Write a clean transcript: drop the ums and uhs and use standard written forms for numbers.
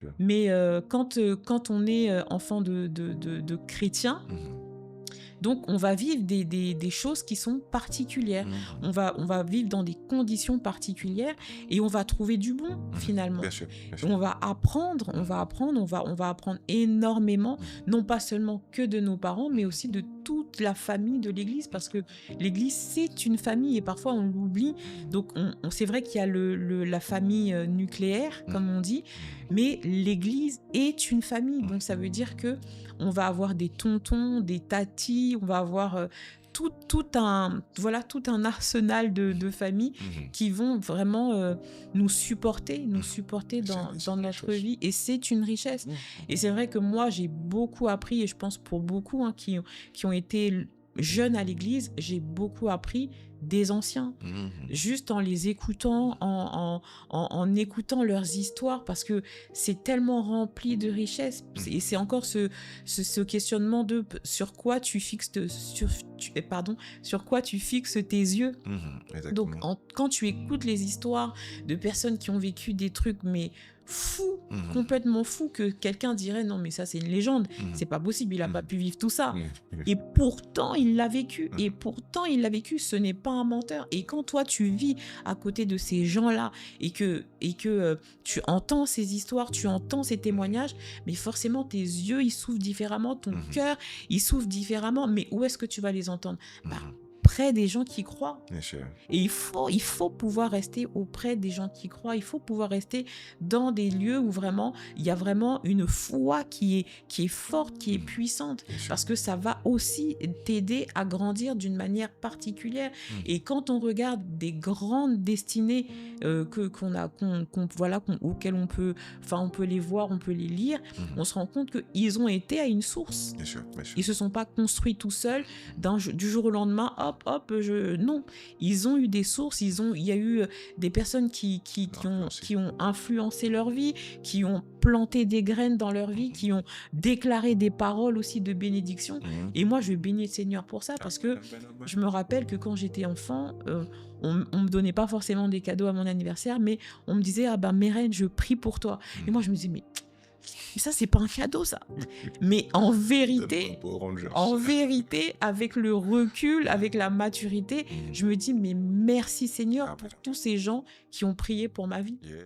Sûr. Mais quand on est enfant de chrétien, Mmh. donc on va vivre des choses qui sont particulières. Mmh. On va vivre dans des conditions particulières et on va trouver du bon Mmh. finalement. Bien sûr, bien Et sûr. on va apprendre, on va apprendre énormément, Mmh. non pas seulement que de nos parents, mais aussi de toute la famille de l'Église, parce que l'Église, c'est une famille et parfois on l'oublie. Donc c'est vrai qu'il y a la famille nucléaire, Mmh. comme on dit, Mmh. mais l'Église est une famille. Mmh. Donc ça veut dire que on va avoir des tontons, des tatis, on va avoir tout un arsenal de familles Mmh. qui vont vraiment nous Mmh. supporter C'est dans une notre richesse. vie. Et c'est une richesse. Mmh. Et c'est vrai que moi, j'ai beaucoup appris, et je pense pour beaucoup qui ont été jeunes à l'église, j'ai beaucoup appris des anciens, Mmh. juste en les écoutant, en écoutant leurs histoires, parce que c'est tellement rempli de richesses. Mmh. Et c'est encore ce questionnement de sur quoi tu fixes, sur quoi tu fixes tes yeux. Mmh. Donc, Exactement. quand tu écoutes les histoires de personnes qui ont vécu des trucs, mais fous, Mmh. complètement fous, que quelqu'un dirait non, mais ça, c'est une légende, Mmh. c'est pas possible, il a pas Mmh. pu vivre tout ça. Mmh. Bien Et sûr. pourtant, il l'a vécu. Et Mmh. pourtant, il l'a vécu. Ce n'est pas un menteur. Et quand toi, tu vis à côté de ces gens-là et que tu entends ces histoires, tu entends ces témoignages, mais forcément, tes yeux, ils s'ouvrent différemment, ton Mmh. cœur, il s'ouvre différemment. Mais où est-ce que tu vas les entendre? Bah, Mmh. près des gens qui croient. Bien sûr. Et il faut pouvoir rester auprès des gens qui croient. Il faut pouvoir rester dans des lieux où vraiment, il y a vraiment une foi qui est forte, qui est Mmh. puissante. Bien sûr. Parce que ça va aussi t'aider à grandir d'une manière particulière. Mmh. Et quand on regarde des grandes destinées auxquelles on peut les voir, on peut les lire, Mmh. on se rend compte qu'ils ont été à une source. Bien sûr, bien sûr. Ils se sont pas construits tout seuls du jour au lendemain, non. Ils ont eu des sources, il y a eu des personnes Influencé. qui ont influencé leur vie, qui ont planté des graines dans leur vie, qui ont déclaré des paroles aussi de bénédiction. Mmh. Et moi, je bénis le Seigneur pour ça, parce que Amen, amen, amen. je me rappelle que quand j'étais enfant, on me donnait pas forcément des cadeaux à mon anniversaire, mais on me disait, ah ben, Mérène, je prie pour toi. Et moi, je me disais, mais ça, c'est pas un cadeau, ça. Mais Donne-moi Power Rangers. en vérité, avec le recul, avec la maturité, Mmh. je me dis, mais merci Seigneur Amen, pour amen. tous ces gens qui ont prié pour ma vie. Yeah.